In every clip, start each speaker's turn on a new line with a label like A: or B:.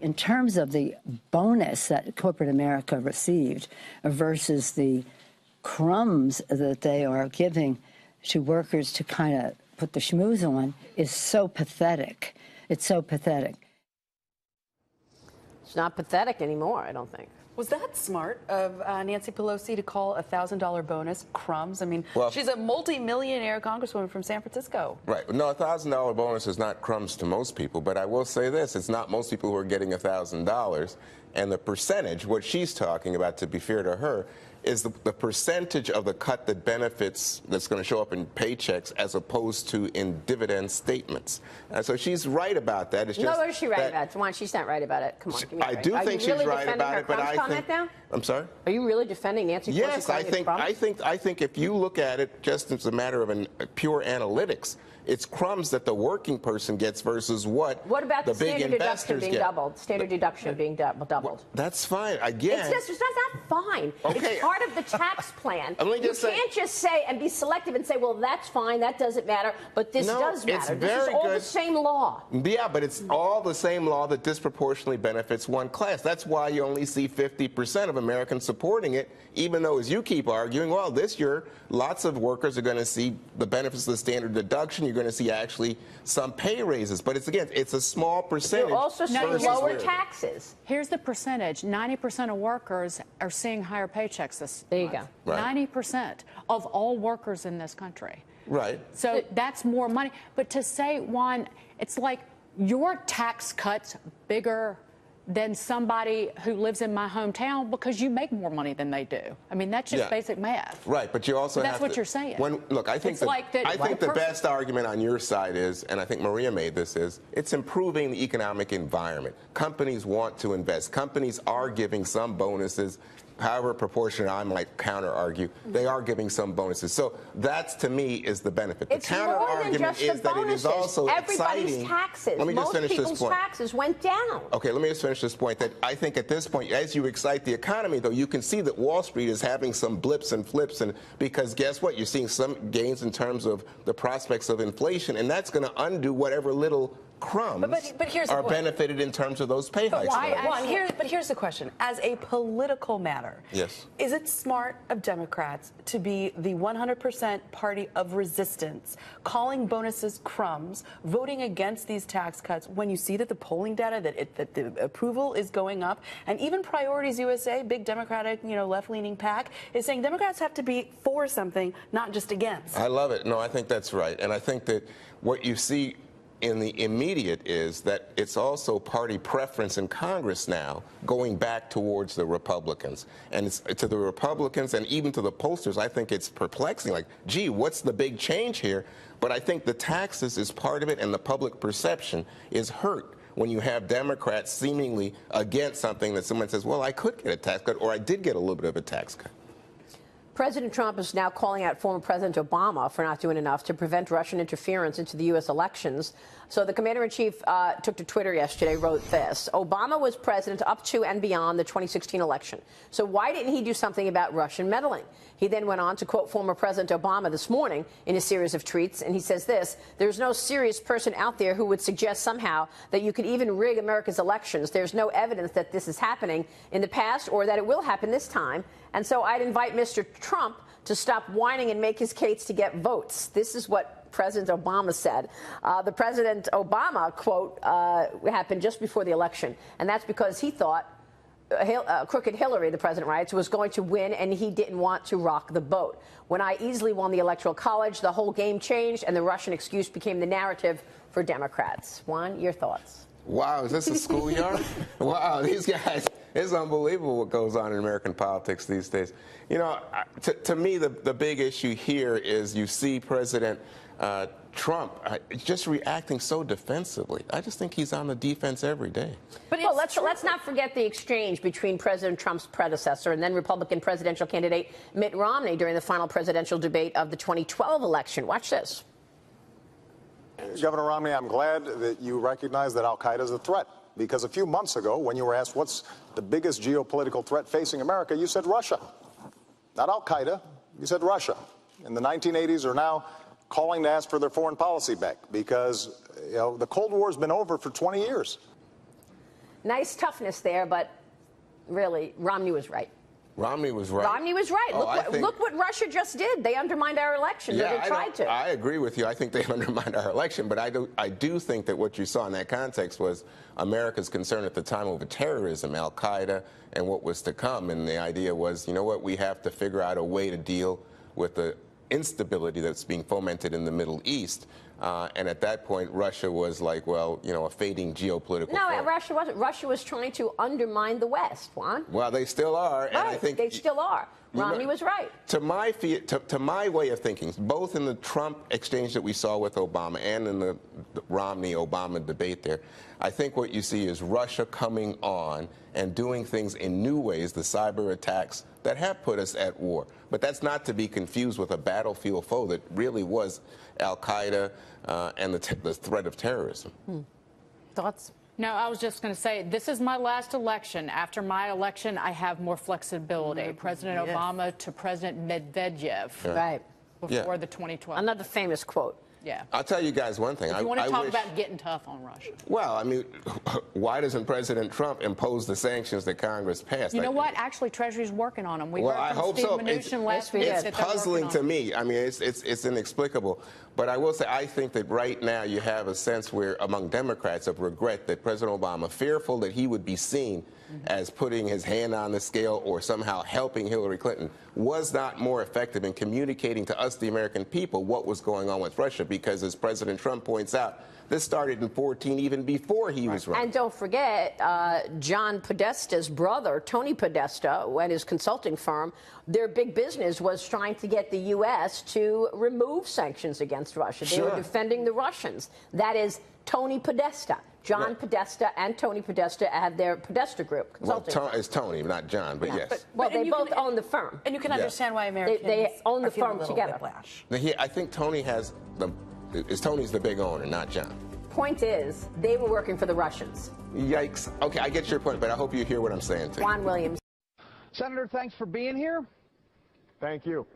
A: In terms of the bonus that corporate America received versus the crumbs that they are giving to workers to kind of put the schmooze on is so pathetic. It's so pathetic.
B: It's not pathetic anymore, I don't think.
C: Was that smart of Nancy Pelosi to call a $1,000 bonus crumbs? I mean, well, she's a multi-millionaire congresswoman from San Francisco.
D: Right. No, a $1,000 bonus is not crumbs to most people. But I will say this. It's not most people who are getting $1,000. And the percentage, what she's talking about, to be fair to her, is the percentage of the cut that benefits that's going to show up in paychecks as opposed to in dividend statements. So she's right about that. It's just
B: no, is she right about it? Come on, she's not right about it. Come on, give me a break.
D: I do think she's right about it, but I think.
B: Now?
D: I'm sorry?
B: Are you really defending Nancy Pelosi?
D: Yes, I think if you look at it just as a matter of pure analytics, it's crumbs that the working person gets versus what
B: about
D: the big investors
B: being
D: get.
B: Doubled? Standard deduction being doubled.
D: Well, that's fine. Again,
B: it's not fine.
D: Okay.
B: It's part of the tax plan.
D: You
B: can't just say and be selective and say, well, that's fine, that doesn't matter, but this does matter. This is all the same law.
D: Yeah, but it's all the same law that disproportionately benefits one class. That's why you only see 50% of Americans supporting it, even though, as you keep arguing, well, this year, lots of workers are going to see the benefits of the standard deduction. You're going to see actually some pay raises. But it's a small percentage.
B: You're also seeing lower taxes.
E: Here's the percentage. 90% of workers are seeing higher paychecks this month.
B: There you go.
D: Right.
E: 90% of all workers in this country.
D: Right.
E: So that's more money. But to say, Juan, it's like your tax cut's bigger than somebody who lives in my hometown because you make more money than they do. I mean, that's just basic math.
D: Right, but you also
E: that's what you're saying.
D: Look, I think the best argument on your side is, and I think Maria made this, is it's improving the economic environment. Companies want to invest. Companies are giving some bonuses. However proportionate I might counter-argue, they are giving some bonuses. So that, to me, is the benefit.
B: It's
D: the counter-argument is that it is also
B: Everybody's
D: exciting.
B: taxes.
D: Let me just finish this point.
B: Most people's taxes went down.
D: Okay, let me just finish this point. That I think at this point, as you excite the economy, though, you can see that Wall Street is having some blips and flips, and because guess what? You're seeing some gains in terms of the prospects of inflation, and that's going to undo whatever little crumbs
C: but here's
D: are benefited in terms of those pay hikes.
C: But here's the question. As a political matter,
D: yes,
C: is it smart of Democrats to be the 100% party of resistance, calling bonuses crumbs, voting against these tax cuts when you see that the polling data, that the approval is going up, and even Priorities USA, big Democratic, left-leaning PAC, is saying Democrats have to be for something, not just against?
D: I love it. No, I think that's right. And I think that what you see in the immediate is that it's also party preference in Congress now going back towards the Republicans. And it's to the Republicans and even to the pollsters, I think it's perplexing. Like, gee, what's the big change here? But I think the taxes is part of it, and the public perception is hurt when you have Democrats seemingly against something that someone says, well, I could get a tax cut, or I did get a little bit of a tax cut.
B: President Trump is now calling out former President Obama for not doing enough to prevent Russian interference into the U.S. elections. So the commander-in-chief took to Twitter yesterday, wrote this: Obama was president up to and beyond the 2016 election. So why didn't he do something about Russian meddling? He then went on to quote former President Obama this morning in a series of tweets, and he says this: there's no serious person out there who would suggest somehow that you could even rig America's elections. There's no evidence that this is happening in the past or that it will happen this time. And so I'd invite Mr. Trump to stop whining and make his case to get votes. This is what President Obama said. The President Obama quote happened just before the election, and that's because he thought Crooked Hillary, the president writes, was going to win, and he didn't want to rock the boat. When I easily won the Electoral College, the whole game changed, and the Russian excuse became the narrative for Democrats. Juan, your thoughts?
D: Wow, is this a schoolyard? Wow, these guys, it's unbelievable what goes on in American politics these days. To me, the big issue here is you see President Trump just reacting so defensively. I just think he's on the defense every day.
B: But let's not forget the exchange between President Trump's predecessor and then Republican presidential candidate Mitt Romney during the final presidential debate of the 2012 election. Watch this.
F: Governor Romney, I'm glad that you recognize that al-Qaeda is a threat, because a few months ago, when you were asked what's the biggest geopolitical threat facing America, you said Russia. Not al-Qaeda, you said Russia. In the 1980s are now calling to ask for their foreign policy back because, the Cold War has been over for 20 years.
B: Nice toughness there, but really, Romney was right.
D: Romney was right.
B: Romney was right.
D: Oh,
B: Look what Russia just did. They undermined our election.
D: Yeah,
B: they tried to.
D: I agree with you. I think they undermined our election, but I do think that what you saw in that context was America's concern at the time over terrorism, Al-Qaeda, and what was to come. And the idea was, you know what, we have to figure out a way to deal with the instability that's being fomented in the Middle East. And at that point, Russia was like, well, you know, a fading geopolitical
B: No,
D: foe.
B: Russia wasn't. Russia was trying to undermine the West, Juan.
D: Well, they still are.
B: Right.
D: And I think
B: they still are. Romney was right.
D: To my way of thinking, both in the Trump exchange that we saw with Obama and in the Romney-Obama debate there, I think what you see is Russia coming on and doing things in new ways, the cyber attacks that have put us at war. But that's not to be confused with a battlefield foe that really was Al-Qaeda and the threat of terrorism.
B: Thoughts?
E: No, I was just going to say, this is my last election. After my election, I have more flexibility. President Obama to President Medvedev
B: Right.
E: before the 2012.
B: Another famous quote.
E: Yeah.
D: I'll tell you guys one thing.
E: If you want to
D: I
E: talk
D: wish,
E: about getting tough on Russia.
D: Well, I mean, why doesn't President Trump impose the sanctions that Congress passed?
E: You know what? Actually, Treasury's working on them. We
D: Well,
E: heard
D: I
E: from
D: hope
E: Steve
D: so.
E: Mnuchin last week
D: It's
E: that they're
D: puzzling
E: working
D: to
E: on
D: me. I mean, it's inexplicable. But I will say, I think that right now you have a sense where, among Democrats, of regret that President Obama, fearful that he would be seen as putting his hand on the scale or somehow helping Hillary Clinton, was not more effective in communicating to us, the American people, what was going on with Russia. Because as President Trump points out, this started in 2014, even before he was running.
B: And don't forget, John Podesta's brother, Tony Podesta, and his consulting firm, their big business was trying to get the U.S. to remove sanctions against Russia. They were defending the Russians. That is Tony Podesta. John Podesta and Tony Podesta have their Podesta Group consulting.
D: Well, it's Tony, not John, but yes.
B: Well, they both own the firm.
C: And you can understand why Americans
B: They own the
C: are feeling
B: firm
C: a little
B: together.
C: whiplash.
D: I think Tony has Tony's the big owner, not John.
B: Point is, they were working for the Russians.
D: Yikes. Okay, I get your point, but I hope you hear what I'm saying, too.
B: Juan Williams.
G: Senator, thanks for being here.
F: Thank you.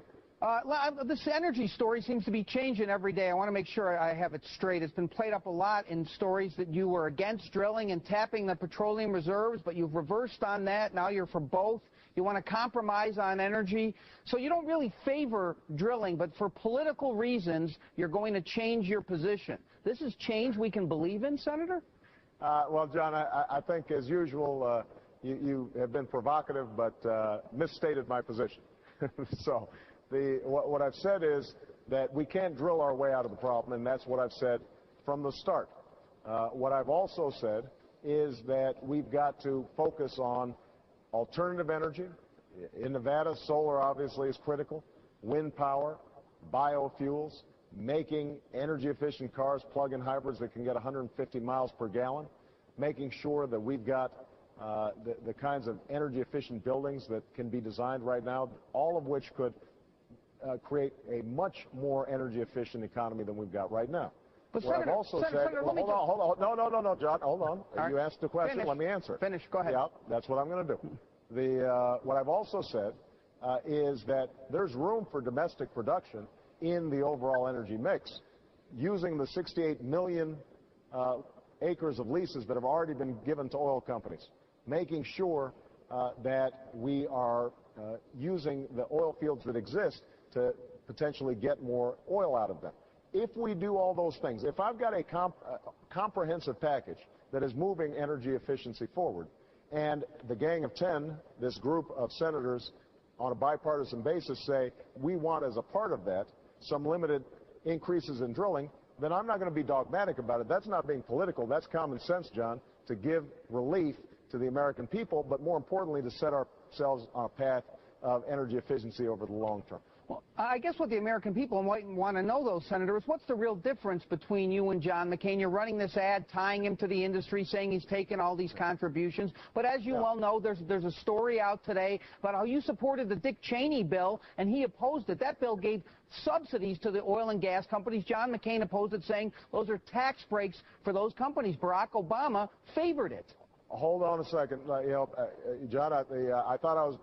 G: This energy story seems to be changing every day. I want to make sure I have it straight. It's been played up a lot in stories that you were against drilling and tapping the petroleum reserves, but you've reversed on that. Now you're for both. You want to compromise on energy. So you don't really favor drilling, but for political reasons, you're going to change your position. This is change we can believe in, Senator?
F: Well, John, I think, as usual, you have been provocative, but misstated my position. So what I've said is that we can't drill our way out of the problem, and that's what I've said from the start. What I've also said is that we've got to focus on alternative energy. In Nevada, solar obviously is critical, wind power, biofuels, making energy-efficient cars, plug-in hybrids that can get 150 miles per gallon, making sure that we've got the kinds of energy-efficient buildings that can be designed right now, all of which could create a much more energy-efficient economy than we've got right now.
G: But
F: What I've
G: Senator,
F: also said,
G: Senator,
F: well,
G: let me
F: hold on, no, John, hold on.
G: right.
F: You asked the question,
G: Finish.
F: let me answer.
G: Finish, go ahead.
F: Yeah, that's what I'm going to do. What I've also said is that there's room for domestic production in the overall energy mix, using the 68 million acres of leases that have already been given to oil companies, making sure that we are using the oil fields that exist to potentially get more oil out of them. If we do all those things, if I've got a comprehensive package that is moving energy efficiency forward, and the Gang of 10, this group of senators on a bipartisan basis, say we want as a part of that some limited increases in drilling, then I'm not going to be dogmatic about it. That's not being political. That's common sense, John, to give relief to the American people, but more importantly, to set ourselves on a path of energy efficiency over the long term.
G: Well, I guess what the American people might want to know, though, Senator, is what's the real difference between you and John McCain? You're running this ad tying him to the industry, saying he's taken all these contributions. But as you well know, there's a story out today about how you supported the Dick Cheney bill, and he opposed it. That bill gave subsidies to the oil and gas companies. John McCain opposed it, saying those are tax breaks for those companies. Barack Obama favored it.
F: Hold on a second. John, I thought I was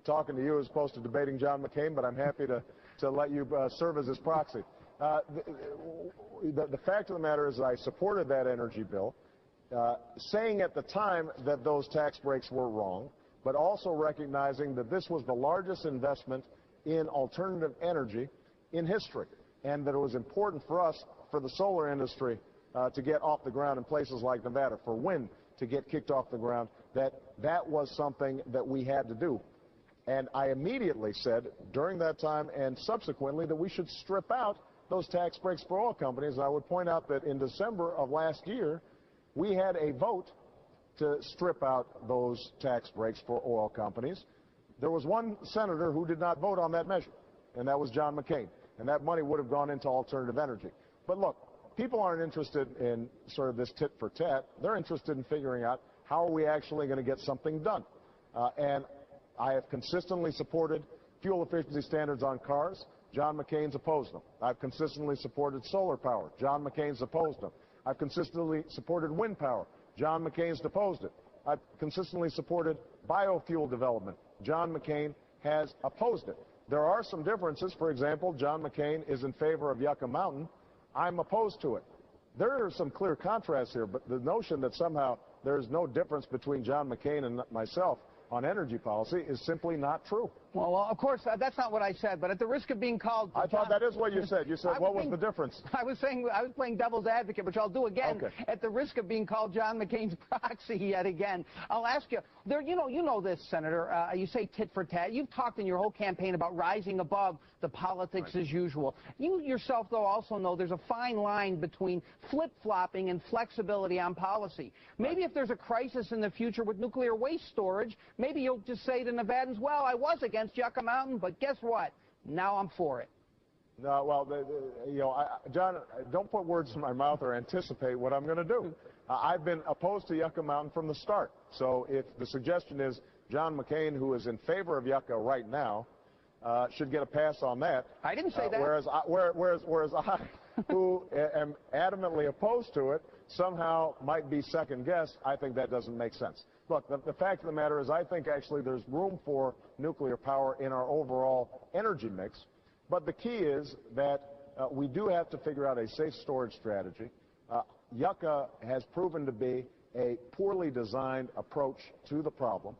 F: talking to you as opposed to debating John McCain, but I'm happy to let you serve as his proxy. The fact of the matter is I supported that energy bill saying at the time that those tax breaks were wrong, but also recognizing that this was the largest investment in alternative energy in history, and that it was important for us, for the solar industry, to get off the ground in places like Nevada, for wind to get kicked off the ground, that was something that we had to do. And I immediately said during that time and subsequently that we should strip out those tax breaks for oil companies. And I would point out that in December of last year, we had a vote to strip out those tax breaks for oil companies. There was one senator who did not vote on that measure, and that was John McCain. And that money would have gone into alternative energy. But look, people aren't interested in sort of this tit for tat. They're interested in figuring out how are we actually going to get something done. And I have consistently supported fuel efficiency standards on cars. John McCain's opposed them. I've consistently supported solar power. John McCain's opposed them. I've consistently supported wind power. John McCain's opposed it. I've consistently supported biofuel development. John McCain has opposed it. There are some differences. For example, John McCain is in favor of Yucca Mountain. I'm opposed to it. There are some clear contrasts here, but the notion that somehow there's no difference between John McCain and myself on energy policy is simply not true.
G: Well, of course, that's not what I said, but at the risk of being called...
F: I thought that is what you said. You said, what was the difference?
G: I was saying, I was playing devil's advocate, which I'll do again.
F: Okay.
G: At the risk of being called John McCain's proxy yet again. I'll ask you, you know this, Senator, you say tit for tat. You've talked in your whole campaign about rising above the politics as usual. You yourself, though, also know there's a fine line between flip-flopping and flexibility on policy. Maybe if there's a crisis in the future with nuclear waste storage, maybe you'll just say to Nevadans, well, I was against Yucca Mountain, but guess what? Now I'm for it.
F: No, well, John, don't put words in my mouth or anticipate what I'm going to do. I've been opposed to Yucca Mountain from the start. So if the suggestion is John McCain, who is in favor of Yucca right now, should get a pass on that.
G: I didn't say that.
F: Whereas I, who am adamantly opposed to it, somehow might be second-guessed, I think that doesn't make sense. Look, the fact of the matter is I think actually there's room for nuclear power in our overall energy mix. But the key is that we do have to figure out a safe storage strategy. Yucca has proven to be a poorly designed approach to the problem.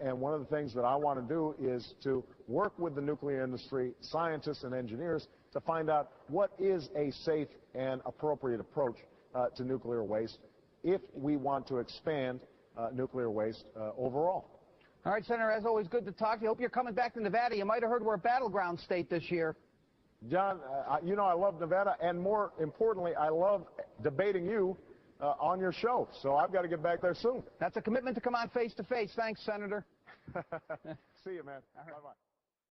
F: And one of the things that I want to do is to work with the nuclear industry, scientists and engineers, to find out what is a safe and appropriate approach to nuclear waste if we want to expand nuclear waste overall.
G: All right, Senator, as always, good to talk to you. Hope you're coming back to Nevada. You might have heard we're a battleground state this year.
F: John, you know I love Nevada, and more importantly, I love debating you on your show. So I've got to get back there soon.
G: That's a commitment to come on face-to-face. Thanks, Senator.
F: See you, man. Bye-bye.